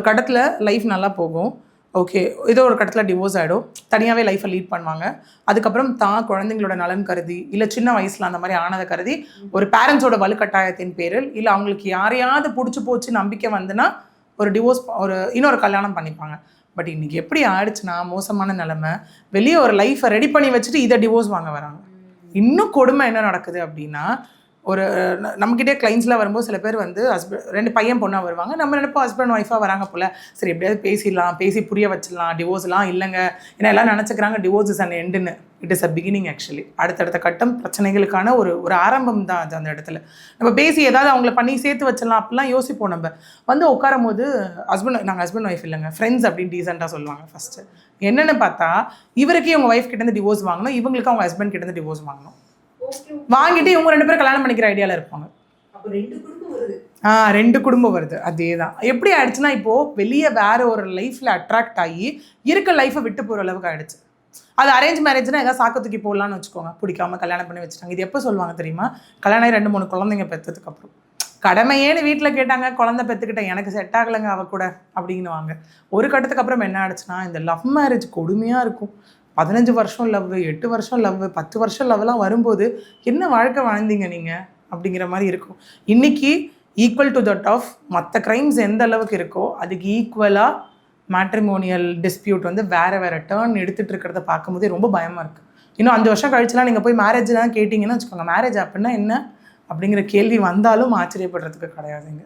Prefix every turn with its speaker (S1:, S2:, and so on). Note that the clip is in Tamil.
S1: கட்டத்தில் லைஃப் நல்லா போகும். ஓகே. ஏதோ ஒரு கட்டத்தில் டிவோர்ஸ் ஆகிடும். தனியாகவே லைஃப்பை லீட் பண்ணுவாங்க. அதுக்கப்புறம் தான் குழந்தைங்களோட நலன் கருதி, இல்லை சின்ன வயசில் அந்த மாதிரி ஆனதை கருதி, ஒரு பேரண்ட்ஸோட வலுக்கட்டாயத்தின் பேரில், இல்லை அவங்களுக்கு யாரையாவது பிடிச்சி போச்சு நம்பிக்கை வந்துன்னா ஒரு டிவோர்ஸ் இன்னொரு கல்யாணம் பண்ணிப்பாங்க. பட் இன்றைக்கி எப்படி ஆயிடுச்சுன்னா மோசமான நிலைமை, வெளியே ஒரு லைஃப்பை ரெடி பண்ணி வச்சுட்டு இதை டிவோர்ஸ் வாங்க வராங்க. இன்னும் கொடுமை என்ன நடக்குது அப்படின்னா, ஒரு நம்மக்கிட்டே கிளைண்ட்ஸ்லாம் வரும்போது சில பேர் வந்து ரெண்டு பையன் பொண்ணாக வருவாங்க. நம்ம நினைப்போம் ஹஸ்பண்ட் ஒய்ஃபாக வராங்க போல், சரி எப்படியாவது பேசிடலாம், பேசி புரிய வச்சிடலாம், டிவோர்ஸ்லாம் இல்லைங்க. ஏன்னா எல்லாம் நினச்சிக்கிறாங்க டிவோர்ஸ் இஸ் அன் எண்டுன்னு. It is a beginning actually. அடுத்தடுத்த கட்டம் பிரச்சனைகளுக்கான ஒரு ஆரம்பம் தான் அது. அந்த இடத்துல நம்ம பேசி ஏதாவது அவங்கள பண்ணி சேர்த்து வச்சிடலாம் அப்படிலாம் யோசிப்போம். நம்ம வந்து உட்காரும் போது நாங்கள் ஹஸ்பண்ட் ஒய்ஃப் இல்லைங்க, ஃப்ரெண்ட்ஸ் அப்படின்னு டீசெண்டாக சொல்லுவாங்க ஃபஸ்ட்டு. என்னென்னு பார்த்தா இவருக்கே அவங்க ஒய்ஃப் கிட்டேருந்து டிவோர்ஸ் வாங்கணும், இவங்களுக்கு அவங்க ஹஸ்பண்ட் கிட்டேருந்து டிவோர்ஸ் வாங்கணும். வாங்கிட்டு இவங்க 2 பேரும் கல்யாணம் பண்ணிக்கிற ஐடியாவில் இருப்பாங்க. ரெண்டு குடும்பம் வருது. அதே தான். எப்படி ஆயிடுச்சுன்னா இப்போது வெளியே வேற ஒரு லைஃப்பில் அட்ராக்ட் ஆகி இருக்க லைஃப்பை விட்டு போகிற அளவுக்கு ஆகிடுச்சு. அது அரேஞ்ச் மேரேஜ்னா ஏதாவது சாக்க தூக்கி போடலான்னு வச்சுக்கோங்க. பிடிக்காம கல்யாணம் பண்ணி வச்சுட்டாங்க. இது எப்போ சொல்லுவாங்க தெரியுமா? கல்யாணம் 2-3 குழந்தைங்க பெற்றதுக்கு அப்புறம். கடமையேன்னு வீட்டில் கேட்டாங்க, குழந்தை பெற்றுக்கிட்டேன், எனக்கு செட் ஆகலைங்க அவ கூட அப்படின்னுவாங்க. ஒரு கட்டத்துக்கு அப்புறம் என்ன ஆயிடுச்சுன்னா, இந்த லவ் மேரேஜ் கொடுமையாக இருக்கும். 15 வருஷம் லவ், 8 வருஷம் லவ், 10 வருஷம் லவ்லாம் வரும்போது என்ன வாழ்க்கை வாழ்ந்தீங்க நீங்கள் அப்படிங்கிற மாதிரி இருக்கும். இன்றைக்கி ஈக்குவல் டு தட் ஆஃப் மற்ற க்ரைம்ஸ் எந்த அளவுக்கு இருக்கோ அதுக்கு ஈக்குவலாக மேட்ரிமோனியல் டிஸ்பியூட் வந்து வேறு டேர்ன் எடுத்துகிட்டு இருக்கிறத பார்க்கும்போதே ரொம்ப பயமாக இருக்குது. இன்னும் 5 வருஷம் கழிச்சுலாம் நீங்கள் போய் மேரேஜ் தான் கேட்டிங்கன்னா வச்சுக்கோங்க, மேரேஜ் அப்படின்னா என்ன அப்படிங்கிற கேள்வி வந்தாலும் ஆச்சரியப்படுறதுக்கு கிடையாதுங்க.